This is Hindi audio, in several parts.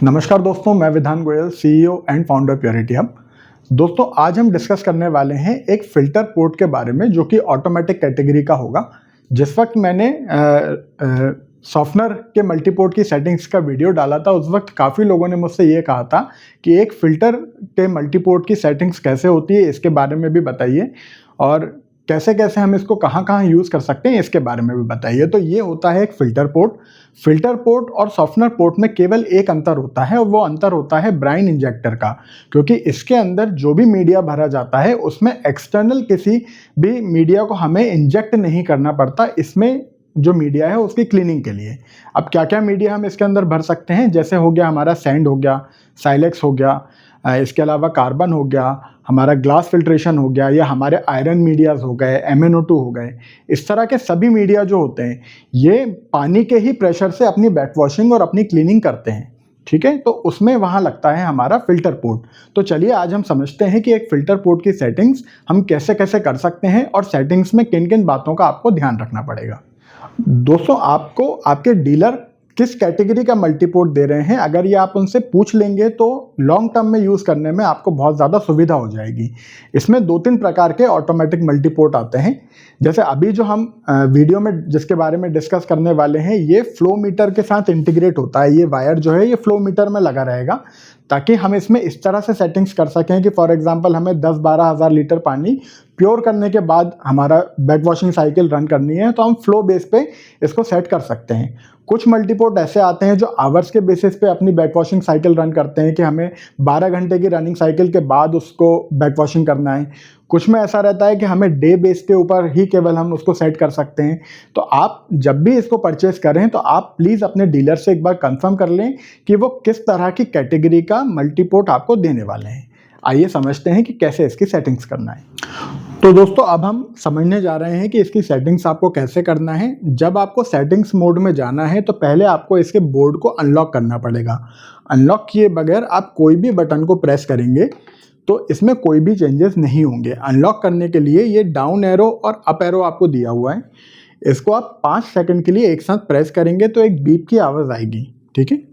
नमस्कार दोस्तों, मैं विधान Goyal, CEO and founder purity hub. दोस्तों, आज हम डिस्कस करने वाले हैं एक फ़िल्टर पोर्ट के बारे में जो कि ऑटोमेटिक कैटेगरी का होगा। जिस वक्त मैंने सॉफ्टनर के मल्टीपोर्ट की सेटिंग्स का वीडियो डाला था, उस वक्त काफ़ी लोगों ने मुझसे ये कहा था कि एक फ़िल्टर के मल्टीपोर्ट की सेटिंग्स कैसे होती है, इसके बारे में भी बताइए, और कैसे कैसे हम इसको कहाँ कहाँ यूज़ कर सकते हैं, इसके बारे में भी बताइए। तो ये होता है एक फ़िल्टर पोर्ट। फ़िल्टर पोर्ट और सॉफ्टनर पोर्ट में केवल एक अंतर होता है, और वो अंतर होता है ब्राइन इंजेक्टर का, क्योंकि इसके अंदर जो भी मीडिया भरा जाता है उसमें एक्सटर्नल किसी भी मीडिया को हमें इंजेक्ट नहीं करना पड़ता। इसमें जो मीडिया है उसकी क्लीनिंग के लिए। अब क्या क्या मीडिया हम इसके अंदर भर सकते हैं, जैसे हो गया हमारा सैंड हो गया, साइलेक्स हो गया, इसके अलावा कार्बन हो गया, हमारा ग्लास फिल्ट्रेशन हो गया, या हमारे आयरन मीडियाज़ हो गए, MnO2 हो गए। इस तरह के सभी मीडिया जो होते हैं ये पानी के ही प्रेशर से अपनी बैक वॉशिंग और अपनी क्लीनिंग करते हैं, ठीक है। तो उसमें वहाँ लगता है हमारा फ़िल्टर पोर्ट। तो चलिए आज हम समझते हैं कि एक फ़िल्टर पोर्ट की सेटिंग्स हम कैसे कैसे कर सकते हैं, और सेटिंग्स में किन किन बातों का आपको ध्यान रखना पड़ेगा। दोस्तों, आपको आपके डीलर किस कैटेगरी का मल्टीपोर्ट दे रहे हैं, अगर ये आप उनसे पूछ लेंगे तो लॉन्ग टर्म में यूज़ करने में आपको बहुत ज़्यादा सुविधा हो जाएगी। इसमें 2-3 प्रकार के ऑटोमेटिक मल्टीपोर्ट आते हैं। जैसे अभी जो हम वीडियो में जिसके बारे में डिस्कस करने वाले हैं, ये फ्लो मीटर के साथ इंटीग्रेट होता है। ये वायर जो है ये फ्लो मीटर में लगा रहेगा, ताकि हम इसमें इस तरह से सेटिंग्स कर सकें कि फॉर एग्जांपल हमें 10-12 हज़ार लीटर पानी प्योर करने के बाद हमारा बैक वॉशिंग साइकिल रन करनी है, तो हम फ्लो बेस पे इसको सेट कर सकते हैं। कुछ मल्टीपोर्ट ऐसे आते हैं जो आवर्स के बेसिस पे अपनी बैक वॉशिंग साइकिल रन करते हैं कि हमें 12 घंटे की रनिंग साइकिल के बाद उसको बैक वॉशिंग करना है। कुछ में ऐसा रहता है कि हमें डे बेस के ऊपर ही केवल हम उसको सेट कर सकते हैं। तो आप जब भी इसको परचेस करें तो आप प्लीज़ अपने डीलर से एक बार कंफर्म कर लें कि वो किस तरह की कैटेगरी का मल्टीपोर्ट आपको देने वाले हैं। आइए समझते हैं कि कैसे इसकी सेटिंग्स करना है। तो दोस्तों, अब हम समझने जा रहे हैं कि इसकी सेटिंग्स आपको कैसे करना है। जब आपको सेटिंग्स मोड में जाना है तो पहले आपको इसके बोर्ड को अनलॉक करना पड़ेगा। अनलॉक किए बगैर आप कोई भी बटन को प्रेस करेंगे तो इसमें कोई भी चेंजेस नहीं होंगे। अनलॉक करने के लिए ये डाउन एरो और अप एरो आपको दिया हुआ है। इसको आप 5 सेकंड के लिए एक साथ प्रेस करेंगे तो एक बीप की आवाज़ आएगी, ठीक है।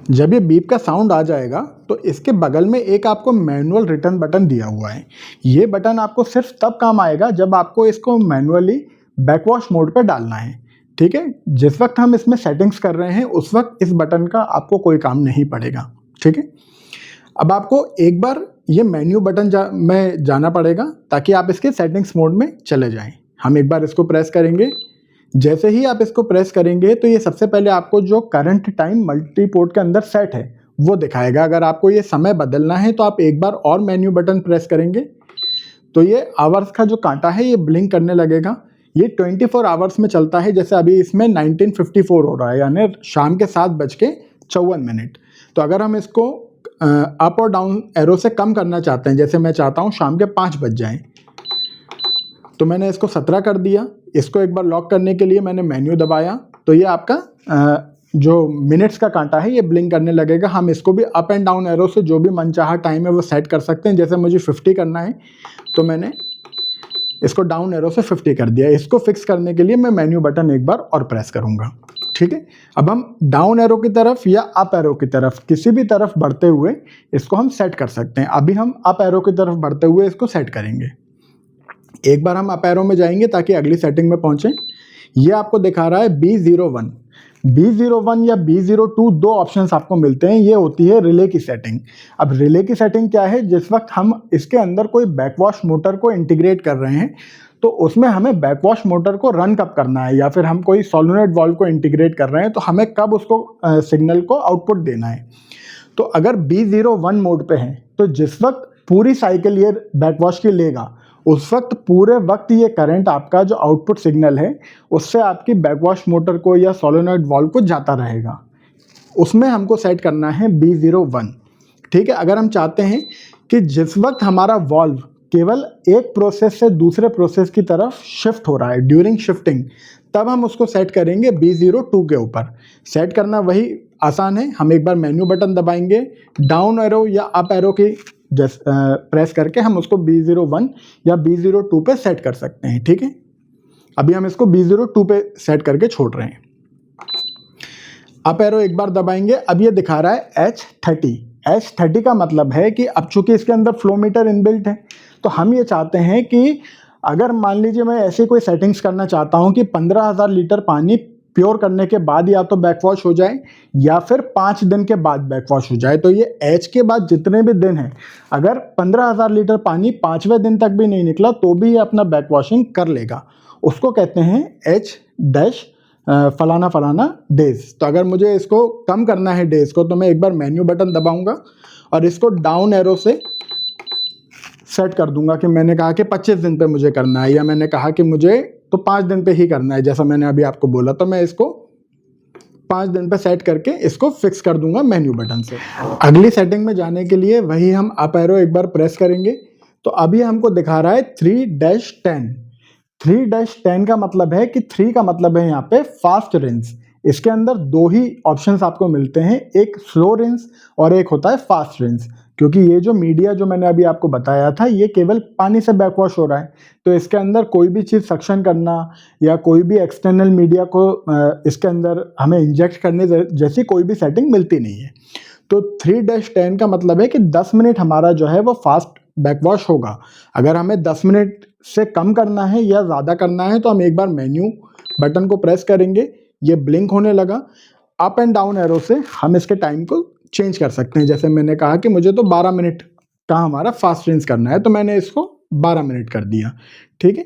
जब ये बीप का साउंड आ जाएगा तो इसके बगल में एक आपको मैनुअल रिटर्न बटन दिया हुआ है। ये बटन आपको सिर्फ तब काम आएगा जब आपको इसको मैनुअली बैकवॉश मोड पे डालना है, ठीक है। जिस वक्त हम इसमें सेटिंग्स कर रहे हैं उस वक्त इस बटन का आपको कोई काम नहीं पड़ेगा, ठीक है। अब आपको एक बार ये मेन्यू बटन में जाना पड़ेगा ताकि आप इसके सेटिंग्स मोड में चले जाएं। हम एक बार इसको प्रेस करेंगे। जैसे ही आप इसको प्रेस करेंगे तो ये सबसे पहले आपको जो करंट टाइम मल्टीपोर्ट के अंदर सेट है वो दिखाएगा। अगर आपको ये समय बदलना है तो आप एक बार और मेन्यू बटन प्रेस करेंगे तो ये आवर्स का जो कांटा है ये ब्लिंक करने लगेगा। ये 24 आवर्स में चलता है। जैसे अभी इसमें 1954 हो रहा है, यानी शाम के 7:54। तो अगर हम इसको अप और डाउन एरो से कम करना चाहते हैं, जैसे मैं चाहता हूँ शाम के 5 बज जाएँ, तो मैंने इसको 17 कर दिया। इसको एक बार लॉक करने के लिए मैंने मेन्यू दबाया तो ये आपका जो मिनट्स का कांटा है ये ब्लिंक करने लगेगा। हम इसको भी अप एंड डाउन एरो से जो भी मनचाहा टाइम है वो सेट कर सकते हैं। जैसे मुझे 50 करना है तो मैंने इसको डाउन एरो से 50 कर दिया। इसको फिक्स करने के लिए मैं मेन्यू बटन एक बार और प्रेस करूँगा, ठीक है। अब हम डाउन एरो की तरफ या अप एरो की तरफ किसी भी तरफ बढ़ते हुए इसको हम सेट कर सकते हैं। अभी हम अप एरो की तरफ बढ़ते हुए इसको सेट करेंगे। एक बार हम अप एरो में जाएंगे ताकि अगली सेटिंग में पहुंचें। ये आपको दिखा रहा है B01। B01 या B02 दो ऑप्शंस आपको मिलते हैं। ये होती है रिले की सेटिंग। अब रिले की सेटिंग क्या है, जिस वक्त हम इसके अंदर कोई बैकवॉश मोटर को इंटीग्रेट कर रहे हैं तो उसमें हमें बैकवॉश मोटर को रन कब करना है, या फिर हम कोई सोलेनॉइड वाल्व को इंटीग्रेट कर रहे हैं तो हमें कब उसको सिग्नल को आउटपुट देना है। तो अगर B01 मोड पे है तो जिस वक्त पूरी साइकिल ये बैकवॉश की लेगा उस वक्त पूरे वक्त ये करंट आपका जो आउटपुट सिग्नल है उससे आपकी बैकवॉश मोटर को या सोलेनॉइड वाल्व को जाता रहेगा। उसमें हमको सेट करना है B01, ठीक है। अगर हम चाहते हैं कि जिस वक्त हमारा वाल्व केवल एक प्रोसेस से दूसरे प्रोसेस की तरफ शिफ्ट हो रहा है ड्यूरिंग शिफ्टिंग, तब हम उसको सेट करेंगे B02 के ऊपर। सेट करना वही आसान है। हम एक बार मेन्यू बटन दबाएंगे, डाउन एरो या अप एरो की प्रेस करके हम उसको B01 या B02 पे सेट कर सकते हैं, ठीक है। अभी हम इसको B02 पे सेट करके छोड़ रहे हैं। अप एरो एक बार दबाएंगे, अब ये दिखा रहा है H30। H30 का मतलब है कि अब चूंकि इसके अंदर फ्लो मीटर इनबिल्ट है, तो हम ये चाहते हैं कि अगर मान लीजिए मैं ऐसी कोई सेटिंग्स करना चाहता हूं कि 15,000 लीटर पानी प्योर करने के बाद या तो बैकवॉश हो जाए या फिर 5 दिन के बाद बैकवॉश हो जाए, तो ये H के बाद जितने भी दिन हैं, अगर 15,000 लीटर पानी 5वें दिन तक भी नहीं निकला तो भी ये अपना बैकवॉशिंग कर लेगा। उसको कहते हैं H डैश फलाना फलाना डेज। तो अगर मुझे इसको कम करना है डेज को, तो मैं एक बार मेन्यू बटन दबाऊंगा और इसको डाउन एरो से सेट कर दूंगा कि मैंने कहा कि 25 दिन पे मुझे करना है, या मैंने कहा कि मुझे तो 5 दिन पे ही करना है, जैसा मैंने अभी आपको बोला। तो मैं इसको 5 दिन पे सेट करके इसको फिक्स कर दूंगा मेन्यू बटन से। अगली सेटिंग में जाने के लिए वही हम अप एरो एक बार प्रेस करेंगे, तो अभी हमको दिखा रहा है 3-10। 3-10 का मतलब है कि 3 का मतलब है यहाँ पे फास्ट रिंस। इसके अंदर दो ही ऑप्शंस आपको मिलते हैं, एक स्लो रिंस और एक होता है फास्ट रिंस। क्योंकि ये जो मीडिया जो मैंने अभी आपको बताया था, ये केवल पानी से बैकवॉश हो रहा है, तो इसके अंदर कोई भी चीज़ सक्शन करना या कोई भी एक्सटर्नल मीडिया को इसके अंदर हमें इंजेक्ट करने जैसी कोई भी सेटिंग मिलती नहीं है। तो 3-10 का मतलब है कि 10 मिनट हमारा जो है वो फास्ट बैकवॉश होगा। अगर हमें 10 मिनट से कम करना है या ज़्यादा करना है, तो हम एक बार मेन्यू बटन को प्रेस करेंगे, ये ब्लिंक होने लगा। अप एंड डाउन एरो से हम इसके टाइम को चेंज कर सकते हैं। जैसे मैंने कहा कि मुझे तो 12 मिनट का हमारा फास्ट रिंस करना है, तो मैंने इसको 12 मिनट कर दिया। ठीक है,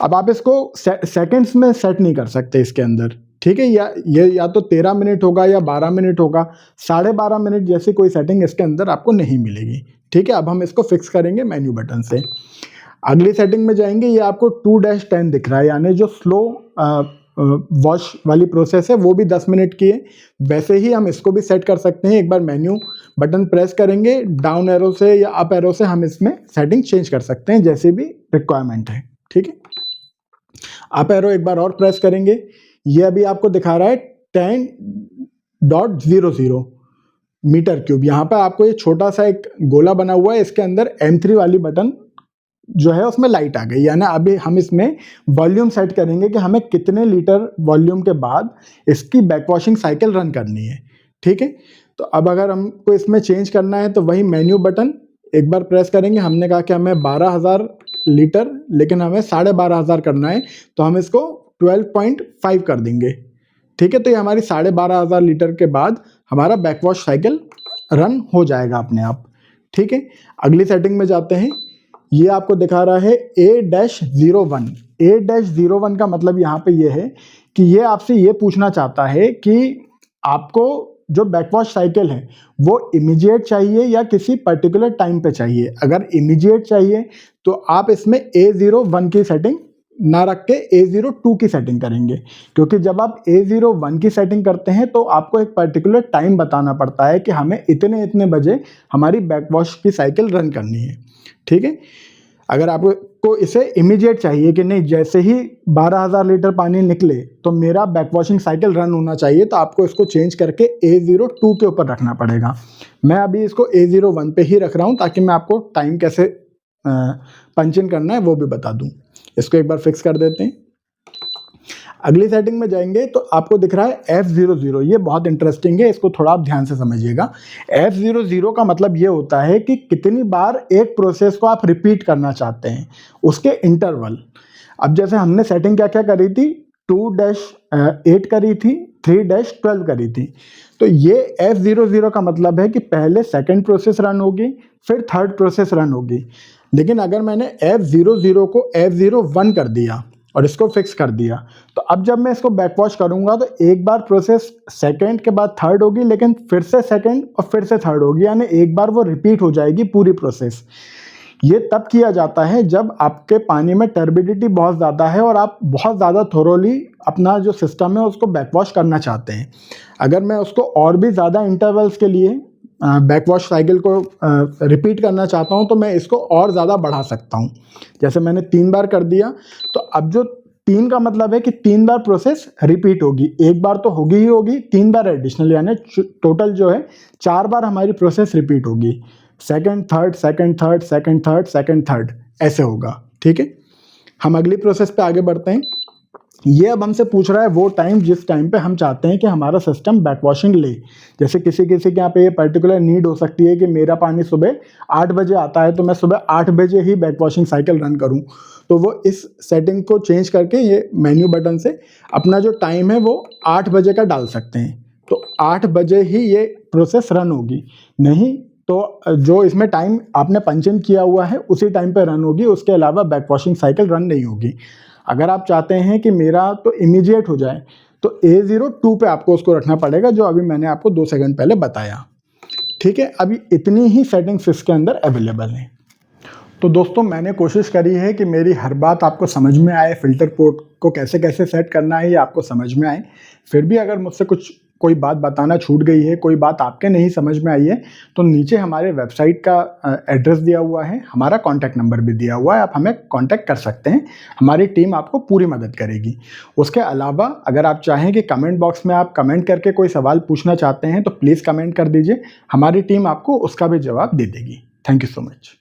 अब आप इसको सेकंड्स में सेट नहीं कर सकते इसके अंदर। ठीक है, या तो 13 मिनट होगा या 12 मिनट होगा, 12.5 मिनट जैसी कोई सेटिंग इसके अंदर आपको नहीं मिलेगी। ठीक है, अब हम इसको फिक्स करेंगे मेन्यू बटन से। अगली सेटिंग में जाएंगे, ये आपको 2-10 दिख रहा है, यानी जो स्लो वॉश वाली प्रोसेस है वो भी 10 मिनट की है। वैसे ही हम इसको भी सेट कर सकते हैं। एक बार मेन्यू बटन प्रेस करेंगे, डाउन एरो से या अप एरो से हम इसमें सेटिंग चेंज कर सकते हैं जैसे भी रिक्वायरमेंट है। ठीक है, अप एरो एक बार और प्रेस करेंगे, ये अभी आपको दिखा रहा है 10.00 मीटर क्यूब। यहाँ पर आपको ये छोटा सा एक गोला बना हुआ है, इसके अंदर M3 वाली बटन जो है उसमें लाइट आ गई, यानी अभी हम इसमें वॉल्यूम सेट करेंगे कि हमें कितने लीटर वॉल्यूम के बाद इसकी बैकवॉशिंग साइकिल रन करनी है। ठीक है, तो अब अगर हमको इसमें चेंज करना है, तो वही मेन्यू बटन एक बार प्रेस करेंगे। हमने कहा कि हमें 12,000 लीटर, लेकिन हमें 12,500 करना है, तो हम इसको 12.5 कर देंगे। ठीक है, तो ये हमारी 12,500 लीटर के बाद हमारा बैकवॉश साइकिल रन हो जाएगा अपने आप। ठीक है, अगली सेटिंग में जाते हैं। ये आपको दिखा रहा है A-01। A-01 का मतलब यहाँ पे ये है कि ये आपसे ये पूछना चाहता है कि आपको जो बैकवॉश साइकिल है वो इमीडिएट चाहिए या किसी पर्टिकुलर टाइम पे चाहिए। अगर इमीडिएट चाहिए तो आप इसमें A01 की सेटिंग ना रख के A02 की सेटिंग करेंगे, क्योंकि जब आप A01 की सेटिंग करते हैं तो आपको एक पर्टिकुलर टाइम बताना पड़ता है कि हमें इतने इतने बजे हमारी बैकवॉश की साइकिल रन करनी है। ठीक है, अगर आपको इसे इमीडिएट चाहिए कि नहीं, जैसे ही 12,000 लीटर पानी निकले तो मेरा बैकवॉशिंग साइकिल रन होना चाहिए, तो आपको इसको चेंज करके A02 के ऊपर रखना पड़ेगा। मैं अभी इसको A01 पे ही रख रहा हूँ ताकि मैं आपको टाइम कैसे पंच इन करना है वो भी बता दूँ। इसको एक बार फिक्स कर देते हैं। अगली सेटिंग में जाएंगे तो आपको दिख रहा है F00। ये बहुत इंटरेस्टिंग है, इसको थोड़ा आप ध्यान से समझिएगा। F00 का मतलब ये होता है कि कितनी बार एक प्रोसेस को आप रिपीट करना चाहते हैं, उसके इंटरवल। अब जैसे हमने सेटिंग क्या क्या करी थी, 2-8 करी थी, 3-12 करी थी। तो ये F00 का मतलब है कि पहले सेकेंड प्रोसेस रन होगी, फिर थर्ड प्रोसेस रन होगी। लेकिन अगर मैंने F00 को F01 कर दिया और इसको फिक्स कर दिया, तो अब जब मैं इसको बैकवॉश करूंगा तो एक बार प्रोसेस सेकंड के बाद थर्ड होगी, लेकिन फिर से सेकंड और फिर से थर्ड होगी, यानी एक बार वो रिपीट हो जाएगी पूरी प्रोसेस। ये तब किया जाता है जब आपके पानी में टर्बिडिटी बहुत ज़्यादा है और आप बहुत ज़्यादा थोरोली अपना जो सिस्टम है उसको बैकवॉश करना चाहते हैं। अगर मैं उसको और भी ज़्यादा इंटरवल्स के लिए बैकवॉश साइकिल को रिपीट करना चाहता हूं, तो मैं इसको और ज़्यादा बढ़ा सकता हूं। जैसे मैंने 3 बार कर दिया, तो अब जो 3 का मतलब है कि 3 बार प्रोसेस रिपीट होगी। एक बार तो होगी ही होगी, 3 बार एडिशनल, यानी टोटल जो है 4 बार हमारी प्रोसेस रिपीट होगी। Second third, second third, second third, second third, ऐसे होगा। ठीक है, हम अगली प्रोसेस पे आगे बढ़ते हैं। ये अब हमसे पूछ रहा है वो टाइम जिस टाइम पे हम चाहते हैं कि हमारा सिस्टम बैकवॉशिंग ले। जैसे किसी किसी के यहाँ पे ये पर्टिकुलर नीड हो सकती है कि मेरा पानी सुबह 8 बजे आता है, तो मैं सुबह 8 बजे ही बैकवॉशिंग साइकिल रन करूँ। तो वो इस सेटिंग को चेंज करके ये मेन्यू बटन से अपना जो टाइम है वो 8 बजे का डाल सकते हैं। तो 8 बजे ही ये प्रोसेस रन होगी, नहीं तो जो इसमें टाइम आपने पंच इन किया हुआ है उसी टाइम पे रन होगी, उसके अलावा बैकवॉशिंग साइकिल रन नहीं होगी। अगर आप चाहते हैं कि मेरा तो इमीडिएट हो जाए, तो A02 पे आपको उसको रखना पड़ेगा, जो अभी मैंने आपको 2 सेकंड पहले बताया। ठीक है, अभी इतनी ही सेटिंग्स इसके अंदर अवेलेबल हैं। तो दोस्तों मैंने कोशिश करी है कि मेरी हर बात आपको समझ में आए, फ़िल्टर पोर्ट को कैसे कैसे सेट करना है ये आपको समझ में आए। फिर भी अगर मुझसे कोई बात बताना छूट गई है, कोई बात आपके नहीं समझ में आई है, तो नीचे हमारे वेबसाइट का एड्रेस दिया हुआ है, हमारा कॉन्टैक्ट नंबर भी दिया हुआ है, आप हमें कॉन्टैक्ट कर सकते हैं। हमारी टीम आपको पूरी मदद करेगी। उसके अलावा अगर आप चाहें कि कमेंट बॉक्स में आप कमेंट करके कोई सवाल पूछना चाहते हैं तो प्लीज़ कमेंट कर दीजिए, हमारी टीम आपको उसका भी जवाब दे देगी। Thank you so much.